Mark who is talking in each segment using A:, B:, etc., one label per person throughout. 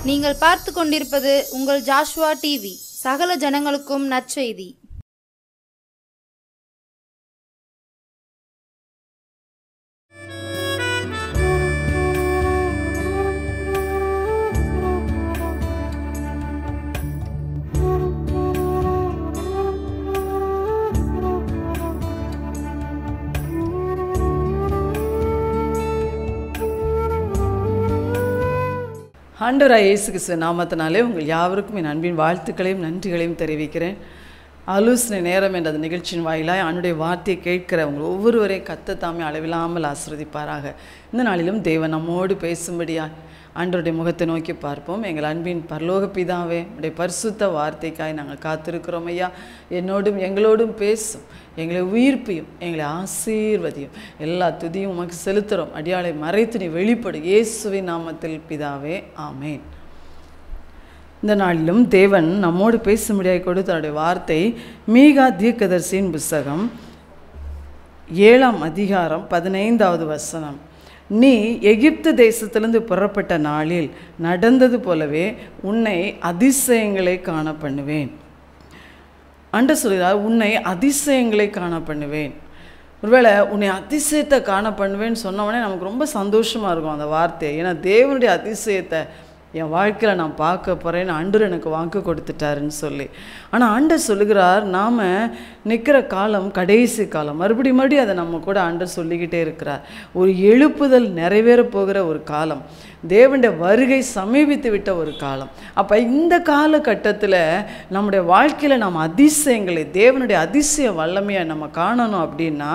A: நீங்கள் பார்த்து கொண்டிருப்பது உங்கள் ஜாஷ்வா டிவி. சகல ஜனங்களுக்கும் நற்செய்தி.
B: ஆண்டவராகிய இயேசு கிறிஸ்து நாமத்தினாலே உங்கள் யாவருக்கும் என் அன்பின் வாழ்த்துக்களையும் நன்றிகளையும் தெரிவிக்கிறேன். ஆலோசனை நேரம் என்ற அந்த நிகழ்ச்சியின் வாயிலாக அவனுடைய வார்த்தையை கேட்கிற உங்கள் ஒவ்வொருவரையும் கர்த்தர் தாமே அளவில்லாமல் ஆசீர்வதிப்பாராக. இந்த நாளிலும் தேவன் நம்மோடு பேசும்படியா ஆண்டவருடைய முகத்தை நோக்கி பார்ப்போம். எங்கள் அன்பின் பரலோக பிதாவே, உடைய பரிசுத்த வார்த்தைக்காய் நாங்கள் காத்திருக்கிறோம் ஐயா. என்னோடும் எங்களோடும் பேசும், எங்களை உயிர்ப்பியும், எங்களை ஆசீர்வதியும். எல்லா துதியும் உமக்கு செலுத்துகிறோம். அடியாளை மறைத்து நீ வெளிப்படு, இயேசுவின் நாமத்தில் பிதாவே, ஆமேன். இந்த நாளிலும் தேவன் நம்மோடு பேசும்படியாக கொடுத்த அவருடைய வார்த்தை மீகா தீர்க்கதரிசியின் புஸ்தகம் 7ஆம் அதிகாரம் 15வது வசனம். நீ எகிப்து தேசத்திலிருந்து புறப்பட்ட நாளில் நடந்தது போலவே உன்னை அதிசயங்களை காண பண்ணுவேன். ஆண்டவர் சொல்கிறார், உன்னை அதிசயங்களை காண பண்ணுவேன். ஒருவேளை உன்னை அதிசயத்தை காண பண்ணுவேன்னு சொன்னவொடனே நமக்கு ரொம்ப சந்தோஷமாக இருக்கும் அந்த வார்த்தை. ஏன்னா தேவனுடைய அதிசயத்தை என் வாழ்க்கையில் நான் பார்க்க போகிறேன்னு ஆண்டவர் எனக்கு வாக்கு கொடுத்துட்டாருன்னு சொல்லி. ஆனால் ஆண்டவர் சொல்லுகிறார், நாம் நிற்கிற காலம் கடைசி காலம். மறுபடியும் அதை நம்ம கூட ஆண்டவர் சொல்லிக்கிட்டே இருக்கிறார். ஒரு எழுப்புதல் நிறைவேற போகிற ஒரு காலம், தேவனுடைய வருகை சமீபித்து விட்ட ஒரு காலம். அப்போ இந்த காலகட்டத்தில் நம்முடைய வாழ்க்கையில் நம்ம அதிசயங்களை, தேவனுடைய அதிசய வல்லமையை நம்ம காணணும் அப்படின்னா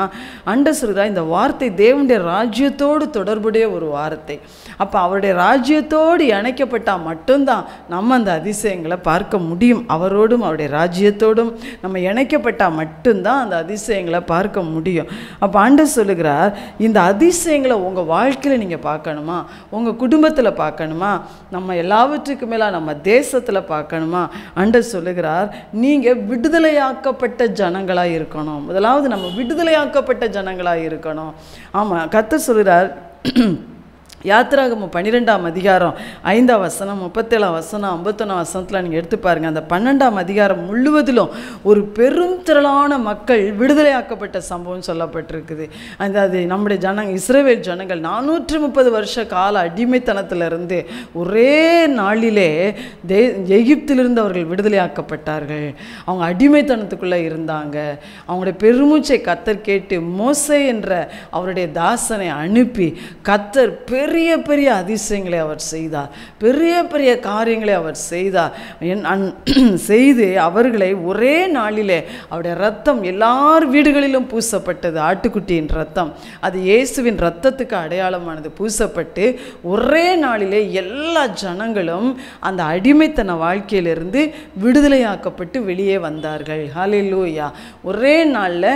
B: ஆண்டவர் சொல்கிறார், இந்த வார்த்தை தேவனுடைய ராஜ்யத்தோடு தொடர்புடைய ஒரு வார்த்தை. அப்போ அவருடைய ராஜ்யத்தோடு இணைக்கப்பட்டால் மட்டும்தான் நம்ம அந்த அதிசயங்களை பார்க்க முடியும். அவரோடும் அவருடைய ராஜ்யத்தோடும் நம்ம இணைக்கப்பட்டால் மட்டும்தான் அந்த அதிசயங்களை பார்க்க முடியும். அப்போ ஆண்டவர் சொல்லுகிறார், இந்த அதிசயங்களை உங்கள் வாழ்க்கையில் நீங்கள் பார்க்கணுமா, உங்கள் குடும்பத்தில் பார்க்கணுமா, நம்ம எல்லாவற்றுக்கு மேலே நம்ம தேசத்தில் பார்க்கணுமா, ஆண்டவர் சொல்லுகிறார், நீங்கள் விடுதலையாக்கப்பட்ட ஜனங்களாக இருக்கணும். முதலாவது நம்ம விடுதலையாக்கப்பட்ட ஜனங்களாக இருக்கணும். ஆமாம், கர்த்தர் சொல்கிறார், யாத்திராகமம் 12ஆம் அதிகாரம் 5ஆம் வசனம், 37ஆம் வசனம், 51ஆம் வசனத்தில் நீங்கள் எடுத்து பாருங்கள். அந்த 12ஆம் அதிகாரம் முழுவதிலும் ஒரு பெரும் திரளான மக்கள் விடுதலையாக்கப்பட்ட சம்பவம் சொல்லப்பட்டிருக்குது. அது நம்முடைய இஸ்ரவேல் ஜனங்கள் 430 வருஷ கால அடிமைத்தனத்திலிருந்து ஒரே நாளிலே எகிப்திலிருந்து அவர்கள் விடுதலையாக்கப்பட்டார்கள். அவங்க அடிமைத்தனத்துக்குள்ளே இருந்தாங்க. அவங்களுடைய பெருமூச்சை கர்த்தர் கேட்டு மோசே என்ற அவருடைய தாசனை அனுப்பி கர்த்தர் பெரிய பெரிய அதிசயங்களை அவர் செய்தார். பெரிய பெரிய காரியங்களை அவர் செய்தார். செய்து அவர்களை ஒரே நாளிலே அவருடைய ரத்தம் எல்லார் வீடுகளிலும் பூசப்பட்டது. ஆட்டுக்குட்டியின் ரத்தம், அது இயேசுவின் ரத்தத்துக்கு அடையாளமானது. பூசப்பட்டு ஒரே நாளிலே எல்லா ஜனங்களும் அந்த அடிமைத்தன வாழ்க்கையிலிருந்து விடுதலையாக்கப்பட்டு வெளியே வந்தார்கள். ஹல்லேலூயா. ஒரே நாளில்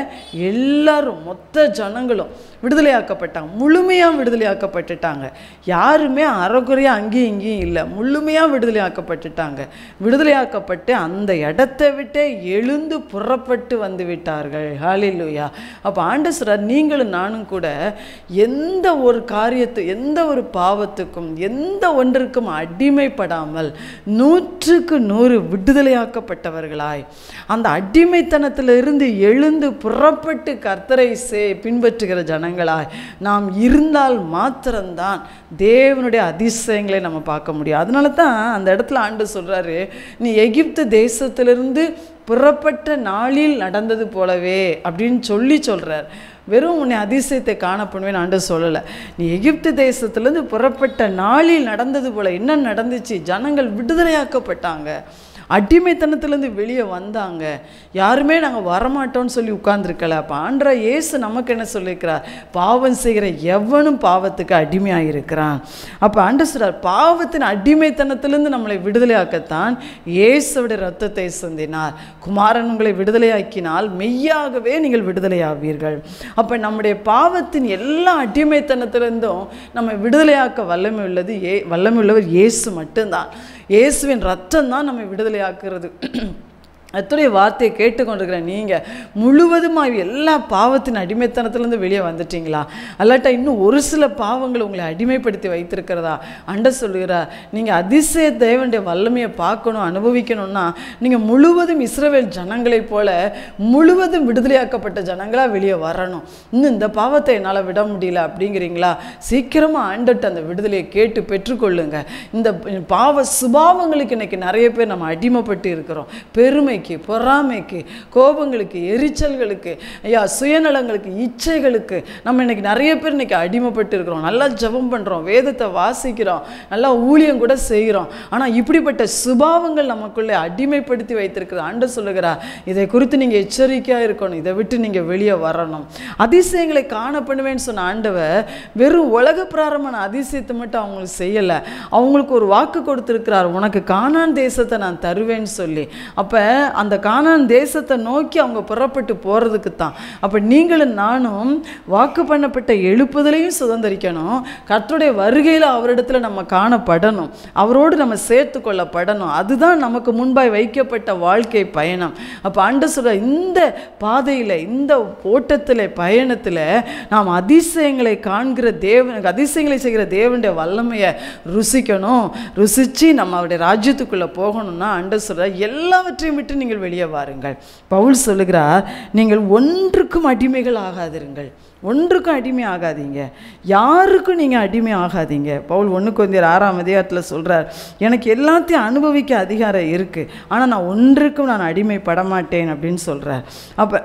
B: எல்லாரும், மொத்த ஜனங்களும் விடுதலையாக்கப்பட்டாங்க. முழுமையாக விடுதலையாக்கப்பட்டுட்டாங்க. யாருமே அறகுறையாக அங்கேயும் இங்கேயும் இல்லை, முழுமையாக விடுதலையாக்கப்பட்டுட்டாங்க. விடுதலையாக்கப்பட்டு அந்த இடத்தை விட்டு எழுந்து புறப்பட்டு வந்து விட்டார்கள். ஹல்லேலூயா. அப்போ ஆண்டவர் சொல்றார், நீங்களும் நானும் கூட எந்த ஒரு எந்த ஒரு பாவத்துக்கும் எந்த ஒன்றுக்கும் அடிமைப்படாமல் 100க்கு 100 விடுதலையாக்கப்பட்டவர்களாய் அந்த அடிமைத்தனத்திலிருந்து எழுந்து புறப்பட்டு கர்த்தரை பின்பற்றுகிற ஜனங்களாய் நாம் இருந்தால் மாத்திரம்தான் தேவனுடைய அதிசயங்களை நம்ம பார்க்க முடியும். அதனால தான் அந்த இடத்துல ஆண்டவர் சொல்றாரு, நீ எகிப்து தேசத்திலிருந்து புறப்பட்ட நாளில் நடந்தது போலவே அப்படின்னு சொல்றார். வெறும் உன்னை அதிசயத்தை காணப்படுவேன் ஆண்டவர் சொல்லலை. நீ எகிப்து தேசத்திலேருந்து புறப்பட்ட நாளில் நடந்தது போல. என்ன நடந்துச்சு? ஜனங்கள் விடுதலையாக்கப்பட்டாங்க, அடிமைத்தனத்திலேருந்து வெளியே வந்தாங்க. யாருமே நாங்கள் வரமாட்டோம்னு சொல்லி உட்கார்ந்துருக்கல. அப்போ ஆண்டவர் இயேசு நமக்கு என்ன சொல்லியிருக்கிறார்? பாவம் செய்கிற எவனும் பாவத்துக்கு அடிமையாக இருக்கிறான். அப்போ ஆண்டவர் சொல்றார், பாவத்தின் அடிமைத்தனத்திலிருந்து நம்மளை விடுதலையாக்கத்தான் இயேசுவுடைய ரத்தத்தை சிந்தினார். குமாரன் உங்களை விடுதலையாக்கினால் மெய்யாகவே நீங்கள் விடுதலையாவீர்கள். அப்போ நம்முடைய பாவத்தின் எல்லா அடிமைத்தனத்திலிருந்தும் நம்ம விடுதலையாக்க வல்லமை உள்ளவர் இயேசு மட்டும்தான். இயேசுவின் ரத்தம் தான் நம்மை விடுதலையாக்குறது. கர்த்தருடைய வார்த்தையை கேட்டுக்கொண்டிருக்கிற நீங்கள் முழுவதுமாக எல்லா பாவத்தின் அடிமைத்தனத்திலேருந்து வெளியே வந்துட்டீங்களா? அல்லாட்டா இன்னும் ஒரு சில பாவங்கள் உங்களை அடிமைப்படுத்தி வைத்திருக்கிறதா? சொல்லுகிறார், நீங்கள் அதிசய தேவனுடைய வல்லமையை பார்க்கணும், அனுபவிக்கணும்னா நீங்கள் முழுவதும் இஸ்ரவேல் ஜனங்களைப் போல முழுவதும் விடுதலையாக்கப்பட்ட ஜனங்களாக வெளியே வரணும். இன்னும் இந்த பாவத்தை என்னால் விட முடியல அப்படிங்கிறீங்களா? சீக்கிரமாக ஆண்டட்டு அந்த விடுதலையை கேட்டு பெற்றுக்கொள்ளுங்க. இந்த பாவ சுபாவங்களுக்கு இன்றைக்கி நிறைய பேர் நம்ம அடிமைப்பட்டு இருக்கிறோம். பெருமைக்கு, பொறாமைக்கு, கோபங்களுக்கு, எரிச்சல்களுக்கு, சுயநலங்களுக்கு, இச்சைகளுக்கு நம்ம இன்னைக்கு நிறைய பேர் இன்னைக்கு அடிமைப்பட்டு இருக்கிறோம். நல்லா ஜெபம் பண்ணுறோம், வேதத்தை வாசிக்கிறோம், நல்லா ஊழியம் கூட செய்கிறோம். ஆனால் இப்படிப்பட்ட சுபாவங்கள் நமக்குள்ளே அடிமைப்படுத்தி வைத்திருக்கிறது. ஆண்டவர் சொல்லுகிறார், இதை குறித்து நீங்கள் எச்சரிக்கையாக இருக்கணும், இதை விட்டு நீங்கள் வெளியே வரணும். அதிசயங்களை காணப்படுவேன்னு சொன்ன ஆண்டவர் வெறும் உலக பிராரமான அதிசயத்தை மட்டும் அவங்களுக்கு செய்யலை. அவங்களுக்கு ஒரு வாக்கு கொடுத்துருக்கிறார், உனக்கு கானான் தேசத்தை நான் தருவேன்னு சொல்லி. அப்போ அந்த கானான் தேசத்தை நோக்கி அவங்க புறப்பட்டு போகிறதுக்கு தான். அப்போ நீங்களும் நானும் வாக்கு பண்ணப்பட்ட எழுப்புதலையும் சுதந்திரிக்கணும். கர்த்தருடைய வருகையில் அவரிடத்துல நம்ம காணப்படணும், அவரோடு நம்ம சேர்த்து கொள்ளப்படணும். அதுதான் நமக்கு முன்பாய் வைக்கப்பட்ட வாழ்க்கை பயணம். அப்போ ஆண்டவர் சொல்ற, இந்த பாதையில், இந்த ஓட்டத்தில், பயணத்தில் நாம் அதிசயங்களை காண்கிற தேவனுக்கு, அதிசயங்களை செய்கிற தேவனுடைய வல்லமையை ருசிக்கணும். ருசித்து நம்ம அவருடைய ராஜ்யத்துக்குள்ளே போகணும்னா ஆண்டவர் சொல்ற, எல்லாவற்றையும் விட்டு நீங்கள் வெளியே வாருங்கள். பவுல் சொல்லுகிறார், நீங்கள் ஒன்றுக்கும் அடிமைகள் ஆகாதிருங்கள். ஒன்றுக்கும் அடிமை ஆகாதீங்க, யாருக்கும் நீங்கள் அடிமை ஆகாதீங்க. பவுல் 1 கொரிந்தியர் 6ஆம் அதிகாரத்தில் சொல்கிறார், எனக்கு எல்லாத்தையும் அனுபவிக்க அதிகாரம் இருக்குது, ஆனால் நான் ஒன்றுக்கும் நான் அடிமைப்பட மாட்டேன் அப்படின்னு சொல்கிறார். அப்போ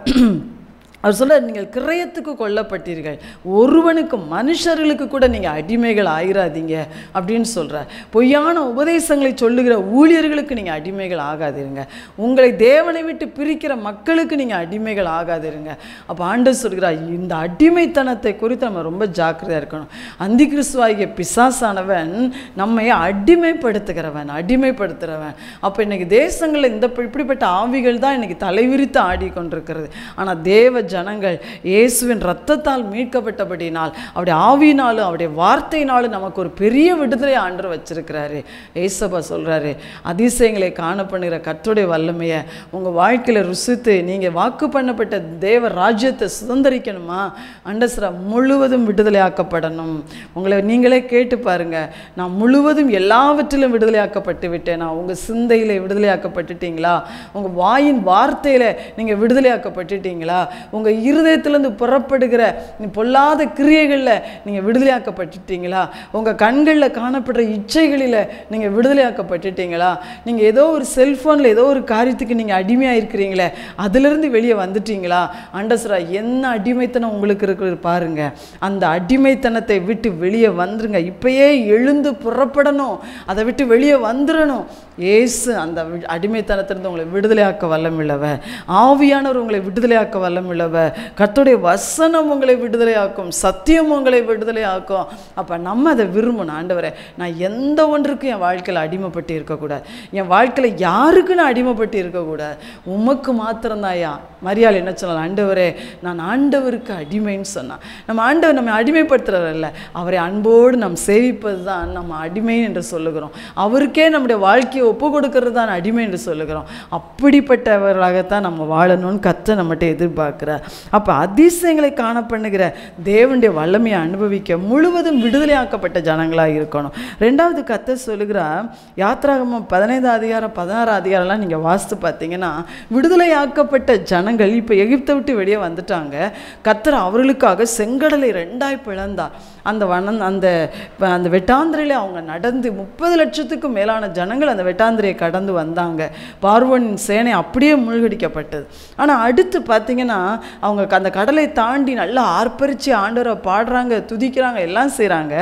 B: அவர் சொல்கிறார், நீங்கள் கிரயத்துக்கு கொல்லப்பட்டீர்கள், ஒருவனுக்கு, மனுஷர்களுக்கு கூட நீங்கள் அடிமைகள் ஆயிராதீங்க அப்படின்னு சொல்கிறார். பொய்யான உபதேசங்களை சொல்லுகிற ஊழியர்களுக்கு நீங்கள் அடிமைகள் ஆகாதிருங்க. உங்களை தேவனை விட்டு பிரிக்கிற மக்களுக்கு நீங்கள் அடிமைகள் ஆகாதிருங்க. அப்போ ஆண்டவர் சொல்கிறார், இந்த அடிமைத்தனத்தை குறித்து நம்ம ரொம்ப ஜாக்கிரதையாக இருக்கணும். அந்தி கிறிஸ்துவாகிய பிசாசானவன் நம்மை அடிமைப்படுத்துகிறவன். அப்போ இன்றைக்கி தேசங்களில் இப்படிப்பட்ட ஆவிகள் தான் இன்றைக்கி தலைவிரித்து ஆடிக்கொண்டிருக்கிறது. ஆனால் தேவ ஜனங்கள் இயேசுவின் இரத்தத்தால் மீட்கப்பட்டபடினால், அவருடைய ஆவியினாலும் அவருடைய வார்த்தையினாலும் நமக்கு ஒரு பெரிய விடுதலை ஆண்டவர் வச்சிருக்கிறாரு. ஏசப்பா சொல்கிறாரு, அதிசயங்களை காணப்படுகிற கர்த்தருடைய வல்லமையை உங்கள் வாழ்க்கையில் ருசித்து நீங்கள் வாக்கு பண்ணப்பட்ட தேவ ராஜ்யத்தை சுதந்திரிக்கணுமா? ஆண்டவர் முழுவதும் விடுதலையாக்கப்படணும். உங்களை நீங்களே கேட்டு பாருங்கள், நான் முழுவதும் எல்லாவற்றிலும் விடுதலையாக்கப்பட்டு விட்டேனா? உங்கள் சிந்தையில் விடுதலையாக்கப்பட்டுட்டீங்களா? உங்கள் வாயின் வார்த்தையில் நீங்கள் விடுதலையாக்கப்பட்டுட்டீங்களா? உங்கள் இருதயத்திலேருந்து புறப்படுகிற பொல்லாத கிரியைகளில் நீங்கள் விடுதலையாக்கப்பட்டுட்டீங்களா? உங்கள் கண்களில் காணப்படுற இச்சைகளில் நீங்கள் விடுதலையாக்கப்பட்டுட்டீங்களா? நீங்கள் ஏதோ ஒரு செல்ஃபோனில் ஏதோ ஒரு காரியத்துக்கு நீங்கள் அடிமையாக இருக்கிறீங்களே, அதிலிருந்து வெளியே வந்துட்டீங்களா? ஆண்டவரே, என்ன அடிமைத்தனம் உங்களுக்கு இருக்கிறது பாருங்கள். அந்த அடிமைத்தனத்தை விட்டு வெளியே வந்துருங்க. இப்பயே எழுந்து புறப்படணும், அதை விட்டு வெளியே வந்துடணும். இயேசு அந்த அடிமைத்தனத்திலிருந்து உங்களை விடுதலையாக்க வல்லமுள்ளவர். ஆவியானவர் உங்களை விடுதலையாக்க வல்லமுள்ளவர். கர்த்தருடைய வசனம் உங்களை விடுதலையாக்கும், சத்தியம் உங்களை விடுதலையாக்கும். அப்போ நம்ம அதை விரும்பணும். ஆண்டவரே, நான் எந்த ஒன்றுக்கும் என் வாழ்க்கையில் அடிமைப்பட்டு இருக்கக்கூடாது, என் வாழ்க்கையில் யாருக்கும் நான் அடிமைப்பட்டு இருக்கக்கூடாது, உமக்கு மாத்திரம்தாயா. மரியாள் என்ன சொன்னாலும், ஆண்டவரே நான் ஆண்டவருக்கு அடிமைன்னு சொன்னான். நம்ம ஆண்டவர் நம்ம அடிமைப்படுத்துறதில்ல, அவரை அன்போடு நாம் சேவிப்பது தான் நம்ம அடிமை என்று சொல்லுகிறோம். அவருக்கே நம்முடைய வாழ்க்கையை ஒப்பு கொடுக்கறது தான் அடிமை என்று சொல்லுகிறோம். அப்படிப்பட்டவர்களாகத்தான் நம்ம வாழணும்னு கர்த்தர் நம்மகிட்ட எதிர்பார்க்கிறார். அப்போ அதிசயங்களை காணப்படுகிற தேவனுடைய வல்லமையை அனுபவிக்க முழுவதும் விடுதலையாக்கப்பட்ட ஜனங்களாக இருக்கணும். ரெண்டாவது கர்த்தர் சொல்லுகிறார், யாத்ராகமம் 15 அதிகாரம் 16 அதிகாரம்லாம் நீங்கள் வாசித்து பார்த்தீங்கன்னா, விடுதலையாக்கப்பட்ட ஜனங்கள் இப்போ எகிப்தை விட்டு வெளியே வந்துட்டாங்க. கர்த்தர் அவர்களுக்காக செங்கடலை 2ஆய் பிளந்தார். அந்த அந்த வெட்டாந்திரையில் அவங்க நடந்து 30 லட்சத்துக்கும் மேலான ஜனங்கள் அந்த வெட்டாந்திரையை கடந்து வந்தாங்க. பார்வோனின் சேனை அப்படியே மூழ்கடிக்கப்பட்டது. ஆனால் அடுத்து பார்த்தீங்கன்னா, அவங்க அந்த கடலை தாண்டி நல்லா ஆர்ப்பரித்து ஆண்டவரை பாடுறாங்க, துதிக்கிறாங்க, எல்லாம் செய்கிறாங்க.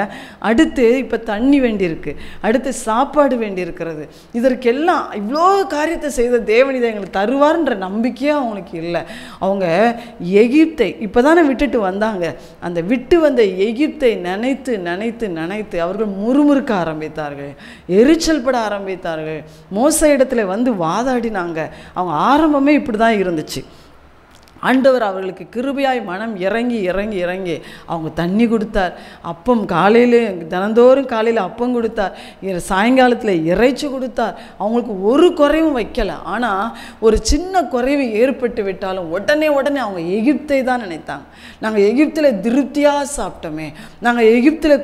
B: அடுத்து இப்போ தண்ணி வேண்டியிருக்கு, அடுத்து சாப்பாடு வேண்டியிருக்கிறது. இதற்கெல்லாம் இவ்வளோ காரியத்தை செய்த தேவன் இதை எங்களுக்கு தருவார்ன்ற நம்பிக்கையே அவங்களுக்கு இல்லை. அவங்க எகிப்தை இப்போ தானே விட்டுட்டு வந்தாங்க. அந்த விட்டு வந்த எகிப்தை நினைத்து நினைத்து நினைத்து அவர்கள் முறுமுறுக்க ஆரம்பித்தார்கள், எரிச்சல் பட ஆரம்பித்தார்கள். மோச இடத்துல வந்து வாதாடினாங்க. அவங்க ஆரம்பமே இப்படி தான் இருந்துச்சு. ஆண்டவர் அவர்களுக்கு கிருபையாய் மனம் இறங்கி இறங்கி இறங்கி அவங்க தண்ணி கொடுத்தார், அப்பம் காலையில் தினந்தோறும் காலையில் அப்பம் கொடுத்தார், சாயங்காலத்தில் இறைச்சி கொடுத்தார். அவங்களுக்கு ஒரு குறைவும் வைக்கலை. ஆனால் ஒரு சின்ன குறைவு ஏற்பட்டு விட்டாலும் உடனே அவங்க எகிப்தை தான் நினைத்தாங்க. நாங்கள் எகிப்தில் திருப்தியாக சாப்பிட்டோமே, நாங்கள் எகிப்தில்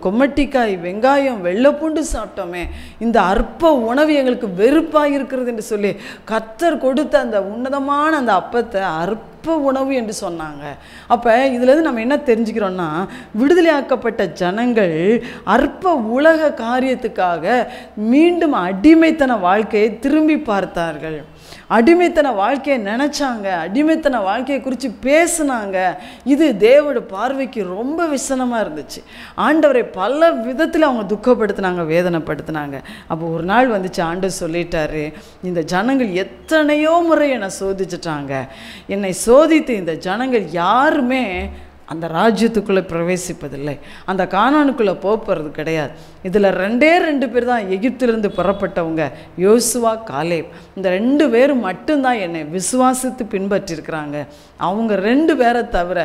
B: கொம்மட்டிக்காய் வெங்காயம் வெள்ளைப்பூண்டு சாப்பிட்டோமே, இந்த அற்ப உணவு எங்களுக்கு வெறுப்பாக இருக்கிறது என்று சொல்லி கர்த்தர் கொடுத்த அந்த உன்னதமான அந்த அப்பத்தை அற்ப உணவு என்று சொன்னாங்க. அப்போ இதுலேருந்து நம்ம என்ன தெரிஞ்சுக்கிறோன்னா, விடுதலையாக்கப்பட்ட ஜனங்கள் அற்ப உலக காரியத்துக்காக மீண்டும் அடிமைத்தன வாழ்க்கையை திரும்பி பார்த்தார்கள். அடிமைத்தன வாழ்க்கையை நினச்சாங்க, அடிமைத்தன வாழ்க்கையை குறித்து பேசுனாங்க. இது தேவோட பார்வைக்கு ரொம்ப விசனமாக இருந்துச்சு. ஆண்டவரை பல விதத்தில் அவங்க துக்கப்படுத்தினாங்க, வேதனைப்படுத்தினாங்க. அப்போ ஒரு நாள் வந்துச்சு, ஆண்டவர் சொல்லிட்டாரு, இந்த ஜனங்கள் எத்தனையோ முறை என்னை சோதிச்சிட்டாங்க, என்னை சோதித்து இந்த ஜனங்கள் யாருமே அந்த ராஜ்யத்துக்குள்ளே பிரவேசிப்பதில்லை, அந்த கானானுக்குள்ளே போகிறது கிடையாது. இதில் 2 பேர் தான் எகிப்திலிருந்து புறப்பட்டவங்க, யோசுவா காலேப். இந்த 2 பேரும் மட்டும்தான் என்னை விசுவாசித்து பின்பற்றிருக்கிறாங்க. அவங்க 2 பேரை தவிர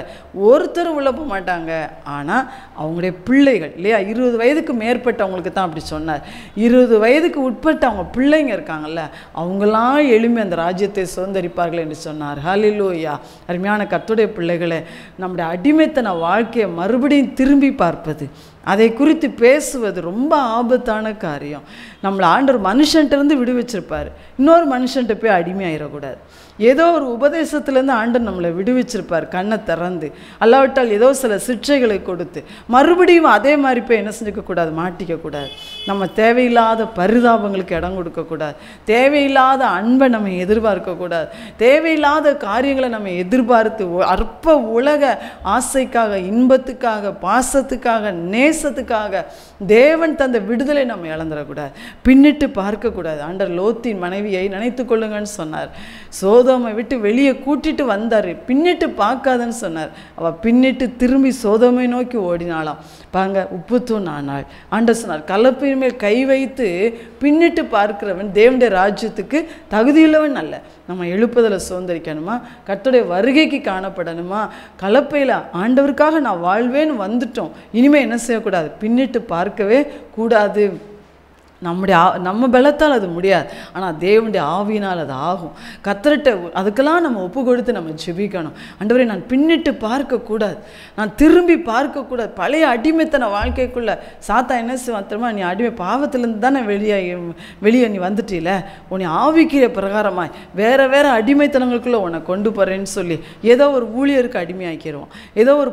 B: ஒருத்தர் உள்ள போக மாட்டாங்க. ஆனால் அவங்களுடைய பிள்ளைகள் இல்லையா, 20 வயதுக்கு மேற்பட்டவங்களுக்கு தான் அப்படி சொன்னார். 20 வயதுக்கு உட்பட்ட அவங்க பிள்ளைங்க இருக்காங்கல்ல, அவங்களாம் எழும்பி அந்த ராஜ்யத்தை சுதந்தரிப்பார்கள் என்று சொன்னார். ஹல்லேலூயா. அருமையான கர்த்தருடைய பிள்ளைகளே, நம்முடைய அடிமைத்தன வாழ்க்கையை மறுபடியும் திரும்பி பார்ப்பது, அதை குறித்து பேசுவது ரொம்ப ஆபத்தான காரியம். நம்மளை ஆண்டவர் மனுஷன்ட்டு விடுவிச்சிருப்பார், இன்னொரு மனுஷன்ட்ட போய் அடிமையாயிடக்கூடாது. ஏதோ ஒரு உபதேசத்துலேருந்து ஆண்டவர் நம்மளை விடுவிச்சிருப்பார், கண்ணை திறந்து, அல்லாவிட்டால் ஏதோ சில சிக்ஷைகளை கொடுத்து மறுபடியும் அதே மாதிரி போய் என்ன செஞ்சுக்கக்கூடாது, மாட்டிக்கக்கூடாது. நம்ம தேவையில்லாத பரிதாபங்களுக்கு இடம் கொடுக்கக்கூடாது, தேவையில்லாத அன்பை நம்ம எதிர்பார்க்கக்கூடாது, தேவையில்லாத காரியங்களை நம்ம எதிர்பார்த்து அற்ப உலக ஆசைக்காக, இன்பத்துக்காக, பாசத்துக்காக, நேசத்துக்காக தேவன் தந்த விடுதலை நம்ம இழந்துடக்கூடாது, பின்னிட்டு பார்க்கக்கூடாது. ஆண்டவர் லோத்தின் மனைவியை நினைத்து கொள்ளுங்கன்னு சொன்னார். சோதோமை விட்டு வெளியே கூட்டிட்டு வந்தார், பின்னிட்டு பார்க்காதன்னு சொன்னார். அவள் பின்னிட்டு திரும்பி சோதோமை நோக்கி ஓடினாலாம். பாங்க, உப்புத்தூண் ஆனாள். ஆண்டவர் சொன்னார், கலப்பையின் மேல் கை வைத்து பின்னிட்டு பார்க்கிறவன் தேவனுடைய ராஜ்யத்துக்கு தகுதியுள்ளவன் அல்ல. நம்ம எழுப்புதலை சுதந்திரிக்கணுமா, கர்த்தருடைய வருகைக்கு காணப்படணுமா, கலப்பையில் ஆண்டவருக்காக நான் வாழ்வேன்னு வந்துட்டோம், இனிமேல் என்ன செய்யக்கூடாது, பின்னிட்டு பார்க்கவே கூடாது. நம்ம பலத்தால் அது முடியாது, ஆனால் தேவனுடைய ஆவியினால் அது ஆகும். கர்த்தர்கிட்ட அதுக்கெல்லாம் நம்ம ஒப்பு கொடுத்து நம்ம ஜெபிக்கணும். ஆண்டவரே, நான் பின்னிட்டு பார்க்கக்கூடாது, நான் திரும்பி பார்க்கக்கூடாது. பழைய அடிமைத்தன வாழ்க்கைக்குள்ளே சாத்தா என்ன செய்வான் தெரியுமா, நீ அடிமை பாவத்திலேருந்து தானே வெளியே நீ வந்துட்டீல, உன்னை ஆவிக்கிற பிரகாரமாய் வேறு அடிமைத்தனங்களுக்குள்ளே உன்னை கொண்டு போகிறேன்னு சொல்லி ஏதோ ஒரு ஊழியருக்கு அடிமையாக்கிடுவான், ஏதோ ஒரு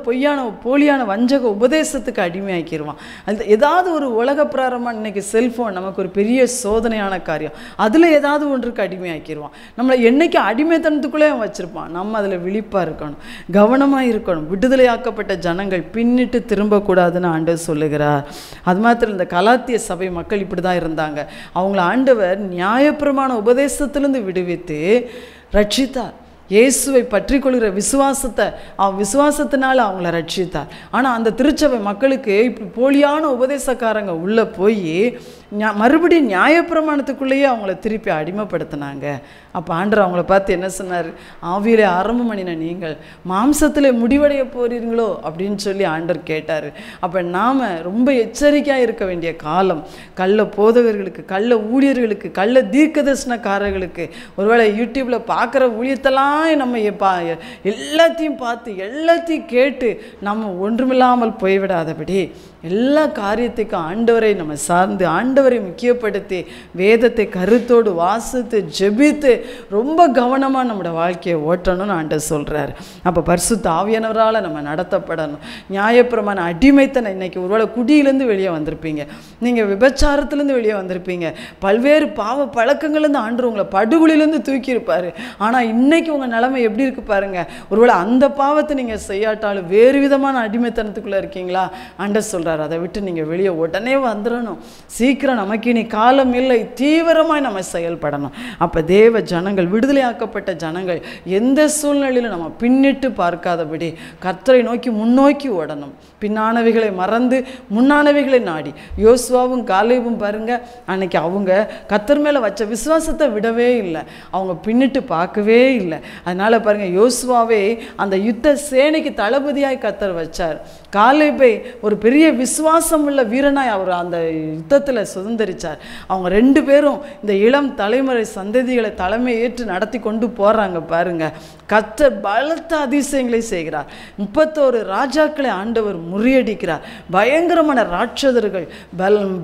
B: போலியான வஞ்சக உபதேசத்துக்கு அடிமையாக்கிடுவான். அது ஏதாவது ஒரு உலக பிரகாரமாக இன்னைக்கு செல்ஃபோன் நமக்கு ஒரு பெரிய சோதனையான காரியம், அதில் ஏதாவது ஒன்றுக்கு அடிமையாக்கிடுவான். நம்மளை என்னைக்கு அடிமைத்தனத்துக்குள்ளே வச்சுருப்பான். நம்ம அதில் விழிப்பாக இருக்கணும், கவனமாக இருக்கணும். விடுதலையாக்கப்பட்ட ஜனங்கள் பின்னிட்டு திரும்பக்கூடாதுன்னு ஆண்டவர் சொல்லுகிறார். அது மாத்திரம் இந்த கலாத்திய சபை மக்கள் இப்படி தான் இருந்தாங்க. அவங்கள ஆண்டவர் நியாயப்பிரமாண உபதேசத்திலிருந்து விடுவித்து ரட்சித்தார். இயேசுவை பற்றி கொள்கிற விசுவாசத்தினால் அவங்கள ரட்சித்தார். ஆனால் அந்த திருச்சபை மக்களுக்கு இப்படி போலியான உபதேசக்காரங்க உள்ளே போய் மறுபடியும் நியாயப்பிரமாணத்துக்குள்ளேயே அவங்கள திருப்பி அடிமைப்படுத்தினாங்க. அப்போ ஆண்டவர் அவங்கள பார்த்து என்ன சொன்னார், ஆவியிலே ஆரம்பம் பண்ணின நீங்கள் மாம்சத்தில் முடிவடைய போறீங்களோ அப்படின்னு சொல்லி ஆண்டவர் கேட்டார். அப்போ நாம் ரொம்ப எச்சரிக்கையாக இருக்க வேண்டிய காலம். கள்ள போதகர்களுக்கு, கள்ள ஊழியர்களுக்கு, கள்ள தீர்க்கதரிசனக்காரர்களுக்கு, ஒருவேளை யூடியூப்பில் பார்க்குற ஊழியத்தெல்லாம் நம்ம எல்லாத்தையும் பார்த்து எல்லாத்தையும் கேட்டு நம்ம ஒன்றுமில்லாமல் போய்விடாதபடி எல்லா காரியத்துக்கும் ஆண்டவரை நம்ம சார்ந்து, ஆண்டவரை முக்கியப்படுத்தி, வேதத்தை கருத்தோடு வாசித்து ஜெபித்து ரொம்ப கவனமாக நம்மளோட வாழ்க்கையை ஓட்டணும்னு ஆண்டவர் சொல்கிறார். அப்போ பரிசுத்த ஆவியானவரால் நம்ம நடத்தப்படணும். நியாயப்பிரமாண அடிமைத்தனை இன்னைக்கு ஒருவேளை குடியிலேருந்து வெளியே வந்திருப்பீங்க, நீங்கள் விபச்சாரத்துலேருந்து வெளியே வந்திருப்பீங்க, பல்வேறு பாவ பழக்கங்கள்லேருந்து ஆண்டவர் உங்களை படுகொலிலேருந்து தூக்கியிருப்பார். ஆனால் இன்னைக்கு உங்கள் நிலைமை எப்படி இருக்குது பாருங்கள். ஒருவேளை அந்த பாவத்தை நீங்கள் செய்யாட்டாலும் வேறு விதமான அடிமைத்தனத்துக்குள்ளே இருக்கீங்களா, ஆண்டவர் சொல்கிறார், சொல்கிறார், அதை விட்டு நீங்கள் வெளியே உடனே வந்துடணும், சீக்கிரம் நமக்கு இனி காலம் இல்லை, தீவிரமாய் நம்ம செயல்படணும். அப்போ தேவ ஜனங்கள், விடுதலையாக்கப்பட்ட ஜனங்கள் எந்த சூழ்நிலையிலும் நம்ம பின்னிட்டு பார்க்காதபடி கர்த்தரை நோக்கி முன்னோக்கி ஓடணும். பின்னானவைகளை மறந்து முன்னானவைகளை நாடி. யோசுவாவும் காலேபும் பாருங்க, அன்னைக்கு அவங்க கர்த்தர் மேலே வச்ச விசுவாசத்தை விடவே இல்லை, அவங்க பின்னிட்டு பார்க்கவே இல்லை. அதனால பாருங்க, யோசுவாவே அந்த யுத்த சேனைக்கு தளபதியாய் கர்த்தர் வச்சார். காலேபை ஒரு பெரிய விசுவாசம் உள்ள வீரனாய் அவர் அந்த யுத்தத்தில் சுதந்திரிச்சார். அவங்க 2 பேரும் இந்த இளம் தலைமுறை சந்ததிகளை தலைமை ஏற்று நடத்தி கொண்டு போகிறாங்க. பாருங்க, கர்த்தர் பலத்த அதிசயங்களை செய்கிறார். 31 ராஜாக்களை ஆண்டவர் முறியடிக்கிறார். பயங்கரமான ராட்சதர்கள்,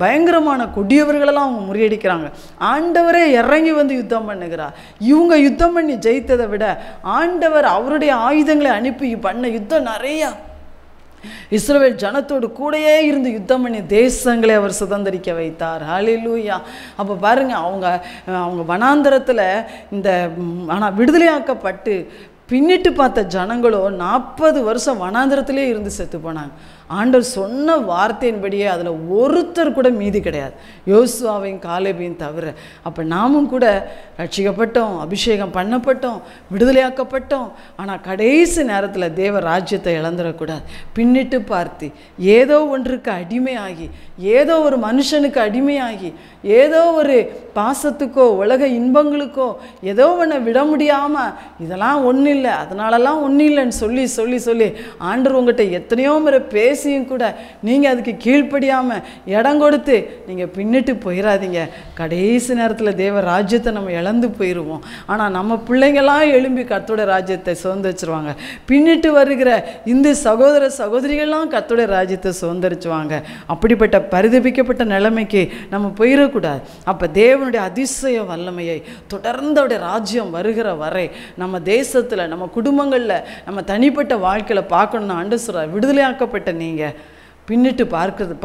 B: பயங்கரமான கொடியவர்களெல்லாம் அவங்க முறியடிக்கிறாங்க. ஆண்டவரே இறங்கி வந்து யுத்தம் பண்ணுகிறார். இவங்க யுத்தம் பண்ணி ஜெயித்ததை விட ஆண்டவர் அவருடைய ஆயுதங்களை அனுப்பி பண்ண யுத்தம் நிறையா. இஸ்ரவேல் ஜனத்தோடு கூடயே இருந்து யுத்தம் பண்ணி தேசங்களை அவர் சுதந்திரிக்க வைத்தார். ஹல்லேலூயா. அப்போ பாருங்க, அவங்க வனாந்தரத்தில் இந்த ஆனால் விடுதலையாக்கப்பட்டு பின்னிட்டு பார்த்த ஜனங்களோ 40 வருஷம் வனாந்தரத்திலே இருந்து செத்து போனாங்க. ஆண்டவர் சொன்ன வார்த்தையின்படியே அதில் ஒருத்தர் கூட மீதி கிடையாது, யோசுவாவையும் காலேபையும் தவிர. அப்போ நாமும் கூட ரட்சிக்கப்பட்டோம், அபிஷேகம் பண்ணப்பட்டோம், விடுதலையாக்கப்பட்டோம். ஆனால் கடைசி நேரத்தில் தேவ ராஜ்யத்தை இழந்துடக்கூடாது. பின்னிட்டு பார்த்து ஏதோ ஒன்றுக்கு அடிமையாகி, ஏதோ ஒரு மனுஷனுக்கு அடிமையாகி, ஏதோ ஒரு பாசத்துக்கோ உலக இன்பங்களுக்கோ ஏதோ ஒன்று விட முடியாமல், இதெல்லாம் ஒன்றும் இல்லை, அதனாலலாம் ஒன்றும் இல்லைன்னு சொல்லி சொல்லி சொல்லி ஆண்டவர் உங்கள்கிட்ட எத்தனையோ முறை பேசியும் கூட நீங்கள் அதுக்கு கீழ்ப்படியாமல் இடம் கொடுத்து நீங்கள் பின்னிட்டு போயிடாதீங்க. கடைசி நேரத்தில் தேவ ராஜ்யத்தை நம்ம இழந்து போயிடுவோம். ஆனால் நம்ம பிள்ளைங்களாம் எழும்பி கர்த்தருடைய ராஜ்யத்தை சுதந்திரிச்சிருவாங்க. பின்னிட்டு வருகிற இந்த சகோதர சகோதரிகள்லாம் கர்த்தருடைய ராஜ்யத்தை சுதந்திரிச்சுவாங்க. அப்படிப்பட்ட பரிதபிக்கப்பட்ட நிலைமைக்கு நம்ம போயிடக்கூடாது. அப்போ தேவனுடைய அதிசய வல்லமையை தொடர்ந்து அவருடைய ராஜ்யம் வருகிற வரை நம்ம தேசத்தில், நம்ம குடும்பங்களில், நம்ம தனிப்பட்ட வாழ்க்கையில் பார்க்கணும்னு ஆண்டு சொல்கிறார். விடுதலையாக்கப்பட்ட நீங்கள் பின்னிட்டு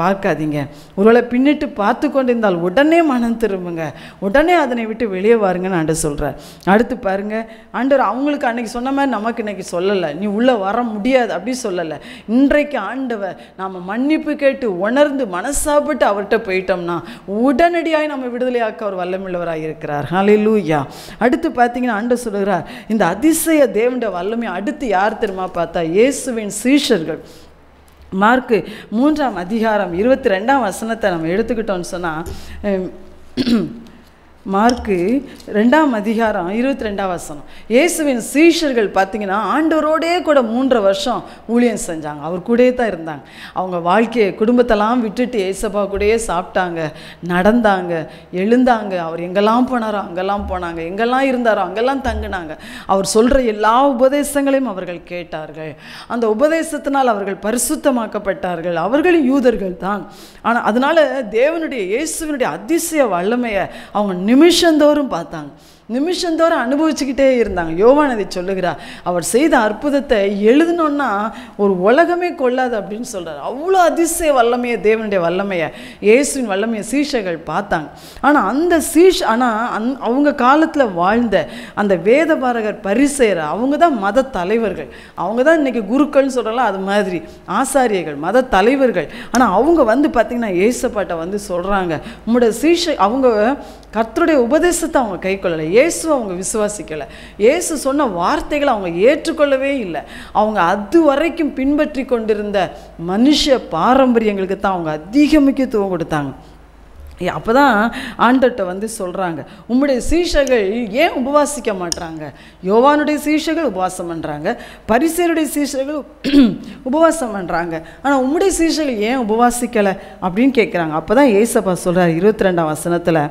B: பார்க்காதீங்க. ஒருவேளை பின்னிட்டு பார்த்து கொண்டிருந்தால் உடனே மனம் திரும்புங்க, உடனே அதனை விட்டு வெளியே வாருங்கன்னு ஆண்டு சொல்கிறார். அடுத்து பாருங்க, ஆண்டவர் அவங்களுக்கு அன்னைக்கு சொன்ன மாதிரி நமக்கு இன்னைக்கு சொல்லலை, நீ உள்ளே வர முடியாது அப்படி சொல்லலை. இன்றைக்கு ஆண்டவர் நாம் மன்னிப்பு கேட்டு உணர்ந்து மனசாப்பட்டு அவர்கிட்ட போயிட்டோம்னா உடனடியாக நம்ம விடுதலையாக்க அவர் வல்லமுள்ளவராக இருக்கிறார். ஹல்லேலூயா. அடுத்து பார்த்தீங்கன்னா ஆண்டவர் சொல்கிறார், இந்த அதிசய தேவனுடைய வல்லமை அடுத்து யார் தெரியுமா பார்த்தா, இயேசுவின் சீஷர்கள். மார்க்கு 3ஆம் அதிகாரம் 22ஆம் வசனத்தை நம்ம எடுத்துக்கிட்டோம்னு சொன்னால், மார்க்கு 2ஆம் அதிகாரம் 22ஆம் வசனம், இயேசுவின் சீஷர்கள் பார்த்தீங்கன்னா ஆண்டவரோடே கூட 3 வருஷம் ஊழியம் செஞ்சாங்க. அவர் கூடயே தான் இருந்தாங்க. அவங்க வாழ்க்கையை குடும்பத்தெல்லாம் விட்டுட்டு ஏசப்பா கூடயே சாப்பிட்டாங்க, நடந்தாங்க, எழுந்தாங்க. அவர் எங்கெல்லாம் போனாரோ அங்கெல்லாம் போனாங்க, எங்கெல்லாம் இருந்தாரோ அங்கெல்லாம் தங்கினாங்க. அவர் சொல்கிற எல்லா உபதேசங்களையும் அவர்கள் கேட்டார்கள். அந்த உபதேசத்தினால் அவர்கள் பரிசுத்தமாக்கப்பட்டார்கள். அவர்கள் யூதர்கள் தான். ஆனால் அதனால தேவனுடைய இயேசுவினுடைய அதிசய வல்லமையை அவங்க நிமிஷந்தோறும் பார்த்தாங்க, நிமிஷந்தோறும் அனுபவிச்சுக்கிட்டே இருந்தாங்க. யோவான் அதை சொல்லுகிறார், அவர் செய்த அற்புதத்தை எழுதணுன்னா ஒரு உலகமே கொள்ளாது அப்படின்னு சொல்கிறார். அவ்வளோ அதிசய வல்லமையை, தேவனுடைய வல்லமையை, இயேசுவின் வல்லமையை சீஷர்கள் பார்த்தாங்க. ஆனால் அவங்க காலத்தில் வாழ்ந்த அந்த வேதபாரகர், பரிசேயர், அவங்க தான் மத தலைவர்கள். அவங்க தான் இன்றைக்கி குருக்கள்னு சொல்கிறலாம், அது மாதிரி ஆசாரியர்கள், மத தலைவர்கள். ஆனால் அவங்க பார்த்திங்கன்னா ஏசப்பாட்ட சொல்கிறாங்க, உங்களுடைய அவங்க கர்த்தருடைய உபதேசத்தை அவங்க கை கொள்ளலை, இயேசு அவங்க விசுவாசிக்கலை, இயேசு சொன்ன வார்த்தைகளை அவங்க ஏற்றுக்கொள்ளவே இல்லை. அவங்க அது வரைக்கும் பின்பற்றி கொண்டிருந்த மனுஷ பாரம்பரியங்களுக்கு தான் அவங்க அதிக முக்கியத்துவம் கொடுத்தாங்க. அப்போ தான் ஆண்டவர்கிட்ட சொல்கிறாங்க, உம்முடைய சீஷர்கள் ஏன் உபவாசிக்க மாட்டாங்க? யோவானுடைய சீஷர்கள் உபவாசம் பண்ணுறாங்க, பரிசேயருடைய சீஷர்கள் உபவாசம் பண்ணுறாங்க, ஆனால் உம்முடைய சீஷர்கள் ஏன் உபவாசிக்கலை அப்படின்னு கேட்குறாங்க. அப்போ தான் ஏசப்பா சொல்கிறார் 22ஆம் வசனத்தில்,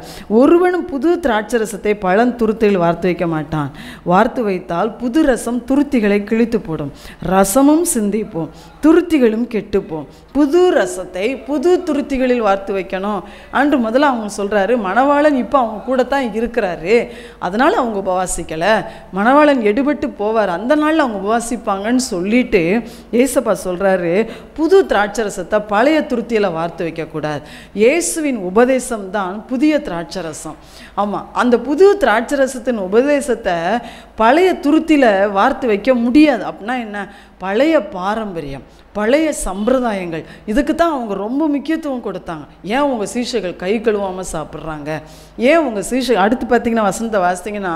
B: ஒருவனும் புது திராட்சரசத்தை பழந்துருத்தியில் வார்த்து வைக்க மாட்டான், வார்த்து வைத்தால் புது ரசம் துருத்திகளை கிழித்து போடும், ரசமும் சிந்திப்போம், துருத்திகளும் கெட்டுப்போம். புது ரசத்தை புது துருத்திகளில் வார்த்து வைக்கணும் அன்று முதல்ல அவங்க சொல்கிறாரு. மணவாளன் இப்போ அவங்க கூட தான் இருக்கிறாரு, அதனால் அவங்க உபவாசிக்கலை. மணவாளன் எடுபட்டு போவார், அந்த நாளில் அவங்க உபவாசிப்பாங்கன்னு சொல்லிட்டு ஏசப்பா சொல்கிறாரு, புது திராட்சரசத்தை பழைய துருத்தியில் வார்த்து வைக்கக்கூடாது. இயேசுவின் உபதேசம் தான் புதிய திராட்சரசம். ஆமாம், அந்த புது திராட்சரசத்தின் உபதேசத்தை பழைய துருத்தியில் வார்த்து வைக்க முடியாது. அப்படின்னா என்ன? பழைய பாரம்பரியம், பழைய சம்பிரதாயங்கள், இதுக்கு தான் அவங்க ரொம்ப முக்கியத்துவம் கொடுத்தாங்க. ஏன் உங்கள் சீஷர்கள் கை கழுவாமல் சாப்பிட்றாங்க? ஏன் உங்கள் சீஷர்கள் அடுத்து பார்த்திங்கன்னா வசனத்தை வாசித்திங்கன்னா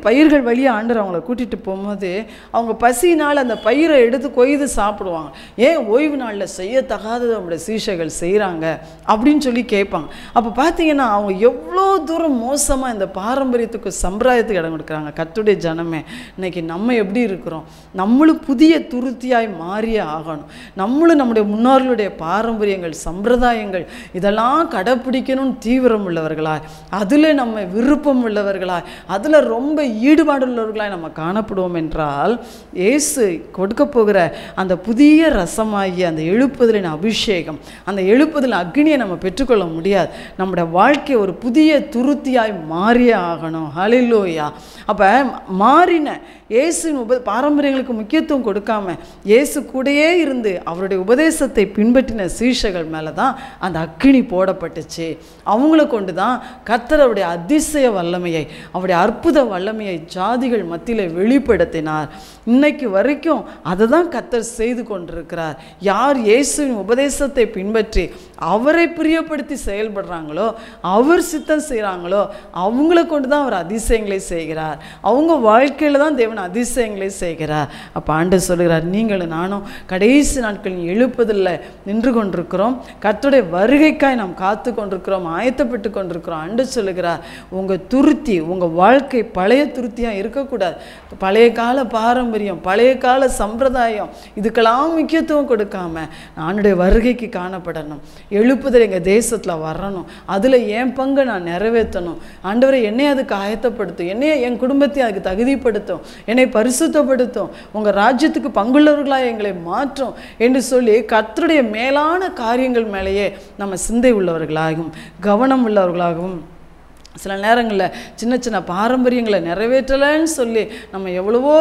B: பயிர்கள் வழியாக ஆண்டவர் அவங்கள கூட்டிகிட்டு போகும்போது அவங்க பசினால் அந்த பயிரை எடுத்து கொய்து சாப்பிடுவாங்க. ஏன் ஓய்வு நாளில் செய்யத்தகாதது நம்முடைய சீஷர்கள் செய்கிறாங்க அப்படின்னு சொல்லி கேட்பாங்க. அப்போ பார்த்திங்கன்னா அவங்க எவ்வளோ தூரம் மோசமாக இந்த பாரம்பரியத்துக்கு சம்பிரதாயத்துக்கு இடம் கொடுக்குறாங்க. கர்த்தருடைய ஜனமே, இன்னைக்கு நம்ம எப்படி இருக்கிறோம்? நம்மளும் புதிய துருத்தியாய் மாறிய ஆகணும். நம்மளும் நம்முடைய முன்னோர்களுடைய பாரம்பரியங்கள், சம்பிரதாயங்கள் இதெல்லாம் கடைப்பிடிக்கணும்னு தீவிரம் உள்ளவர்களாய், அதில் நம்ம விருப்பம் உள்ளவர்களாய், அதில் ரொம்ப ஈடுபாடு உள்ளவர்களாய் நம்ம காணப்படுவோம் என்றால் இயேசு கொடுக்க போகிற அந்த புதிய ரசமாகிய அந்த எழுப்புதலின் அபிஷேகம், அந்த எழுப்புதலின் அக்னியை நம்ம பெற்றுக்கொள்ள முடியாது. நம்முடைய வாழ்க்கை ஒரு புதிய துருத்தியாய் மாறிய ஆகணும். ஹல்லேலூயா. அப்போ மாறின இயேசுவின் பாரம்பரியங்களுக்கு முக்கியத்துவம் கொடுக்காம இயேசு கூடயே இருந்து அவருடைய உபதேசத்தை பின்பற்றின சீஷர்கள் மேலே தான் அந்த அக்கினி போடப்பட்டுச்சு. அவங்கள கொண்டு தான் கர்த்தர் அவருடைய அதிசய வல்லமையை, அவருடைய அற்புத வல்லமையை ஜாதிகள் மத்தியில் வெளிப்படுத்தினார். இன்னைக்கு வரைக்கும் அதை தான் கர்த்தர் செய்து கொண்டிருக்கிறார். யார் இயேசுவின் உபதேசத்தை பின்பற்றி அவரை பிரியப்படுத்தி செயல்படுறாங்களோ, அவர் சித்தம் செய்கிறாங்களோ, அவங்கள கொண்டு தான் அவர் அதிசயங்களை செய்கிறார். அவங்க வாழ்க்கையில் தான் தேவன் அதிசயங்களை செய்கிறார். அப்போ ஆண்டவர் சொல்கிறார், நீங்களும் நானும் கடைசி நாட்களில் எழுப்பதில் நின்று கொண்டிருக்கிறோம். கர்த்தருடைய வருகைக்காய் நாம் காத்து கொண்டிருக்கிறோம், ஆயத்தப்பட்டு கொண்டிருக்கிறோம். ஆண்டவர் சொல்லுகிறார், உங்கள் துருத்தி, உங்கள் வாழ்க்கை பழைய துருத்தியாக இருக்கக்கூடாது. பழைய கால பாரம்பரியம், பழைய கால சம்பிரதாயம் இதுக்கெல்லாம் முக்கியத்துவம் கொடுக்காம நானுடைய வருகைக்கு காணப்படணும். எழுப்புதல் எங்கள் தேசத்தில் வரணும். அதில் என் பங்கை நான் நிறைவேற்றணும். ஆண்டவரை என்னை அதுக்கு ஆயத்தப்படுத்தும், என்னைய என் குடும்பத்தை அதுக்கு தகுதிப்படுத்தும், என்னை பரிசுத்தப்படுத்தும், உங்கள் ராஜ்யத்துக்கு பங்குள்ளவர்களாக எங்களை மாற்றும் என்று சொல்லி கர்த்தருடைய மேலான காரியங்கள் மேலேயே நம்ம சிந்தை உள்ளவர்களாகவும் கவனம் உள்ளவர்களாகவும் சில நேரங்களில் சின்ன சின்ன பாரம்பரியங்களை நிறைவேற்றலைன்னு சொல்லி நம்ம எவ்வளவோ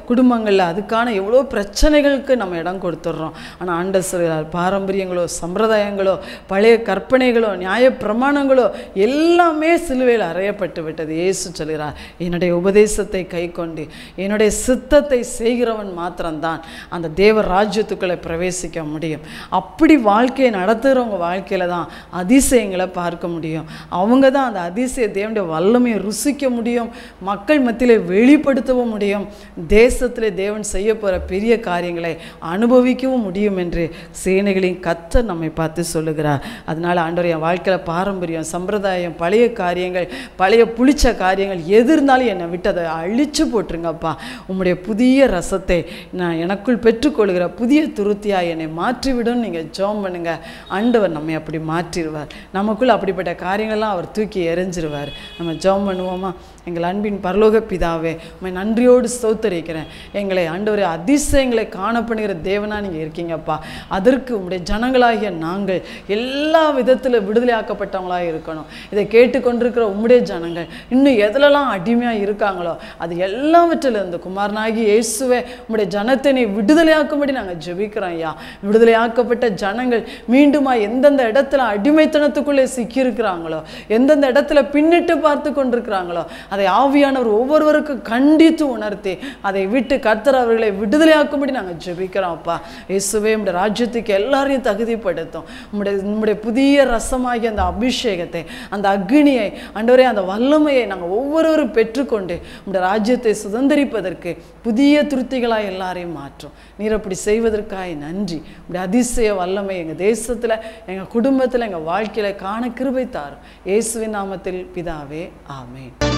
B: குடும்பங்களில் அதுக்கான எவ்வளோ பிரச்சனைகளுக்கு நம்ம இடம் கொடுத்துட்றோம். ஆனால் ஆண்டவர் சொல்கிறார், பாரம்பரியங்களோ சம்பிரதாயங்களோ பழைய கற்பனைகளோ நியாய பிரமாணங்களோ எல்லாமே சிலுவையில் அறையப்பட்டு விட்டது. இயேசு சொல்கிறார், என்னுடைய உபதேசத்தை கை கொண்டு என்னுடைய சித்தத்தை செய்கிறவன் மாத்திரம்தான் அந்த தேவ ராஜ்யத்துக்குள்ளே பிரவேசிக்க முடியும். அப்படி வாழ்க்கையை நடத்துகிறவங்க வாழ்க்கையில் தான் அதிசயங்களை பார்க்க முடியும். அவங்க தான் அந்த அதிசய தேவனுடைய வல்லமையை ருசிக்க முடியும், மக்கள் மத்தியில் வெளிப்படுத்தவும் முடியும், தேசத்திலே தேவன் செய்ய போகிற பெரிய காரியங்களை அனுபவிக்கவும் முடியும் என்று சேனைகளின் கர்த்தர் நம்மை பார்த்து சொல்லுகிறார். அதனால் ஆண்டவர், என் வாழ்க்கையில் பாரம்பரியம், சம்பிரதாயம், பழைய காரியங்கள், பழைய புளிச்ச காரியங்கள் எது இருந்தாலும் என்னை விட்டு அதை அழிச்சு போட்டுருங்கப்பா. உம்முடைய புதிய ரசத்தை நான் எனக்குள் பெற்றுக்கொள்கிற புதிய துருத்தியாக என்னை மாற்றிவிடும். நீங்கள் ஜெபம் பண்ணுங்க. ஆண்டவர் நம்மை அப்படி மாற்றிடுவார். நமக்குள் அப்படிப்பட்ட காரியங்கள்லாம் அவர் தூக்கி எறிஞ்சிருவார். நம்ம ஜெபம் பண்ணுவோமா? எங்கள் அன்பின் பரலோக பிதாவே, உம்மை நன்றியோடு ஸ்தோத்திரிக்கிறேன். எங்களை ஆண்டவரே அதிசயங்களை காணப்படுகிற தேவனாக நீங்கள் இருக்கீங்கப்பா. அதற்கு உம்முடைய ஜனங்களாகிய நாங்கள் எல்லா விதத்தில் விடுதலையாக்கப்பட்டவங்களாக இருக்கணும். இதை கேட்டுக்கொண்டிருக்கிற உம்முடைய ஜனங்கள் இன்னும் எதிலெல்லாம் அடிமையாக இருக்காங்களோ அது எல்லாவற்றிலிருந்து குமாரனாகி இயேசுவே உம்முடைய ஜனத்தை நீ விடுதலையாக்கும்படி நாங்கள் ஜெபிக்கிறோம் ஐயா. விடுதலையாக்கப்பட்ட ஜனங்கள் மீண்டுமா எந்தெந்த இடத்துல அடிமைத்தனத்துக்குள்ளே சிக்கியிருக்கிறாங்களோ, எந்தெந்த இடத்துல பின்னிட்டு பார்த்து கொண்டிருக்கிறாங்களோ அதை ஆவியானவர் ஒவ்வொருவருக்கும் கண்டித்து உணர்த்தி அதை விட்டு கர்த்தர் அவர்களை விடுதலையாக்கும்படி நாங்கள் ஜெபிக்கிறோம் அப்பா. இயேசுவே உம்முடைய ராஜ்யத்துக்கு எல்லாரையும் தகுதிப்படுத்தும். உம்முடைய புதிய ரசமாகிய அந்த அபிஷேகத்தை, அந்த அக்னியை, ஆண்டவரே அந்த வல்லமையை நாங்கள் ஒவ்வொருவரும் பெற்றுக்கொண்டு உம்முடைய ராஜ்யத்தை சுதந்திரிப்பதற்கு புதிய திருப்திகளாக எல்லாரையும் மாற்றும். நீர் அப்படி செய்வதற்காக நன்றி. உம்முடைய அதிசய வல்லமை எங்கள் தேசத்தில், எங்கள் குடும்பத்தில், எங்கள் வாழ்க்கையில் காண கிருபை தாரும். இயேசுவின் நாமத்தில் பிதாவே, ஆமென்.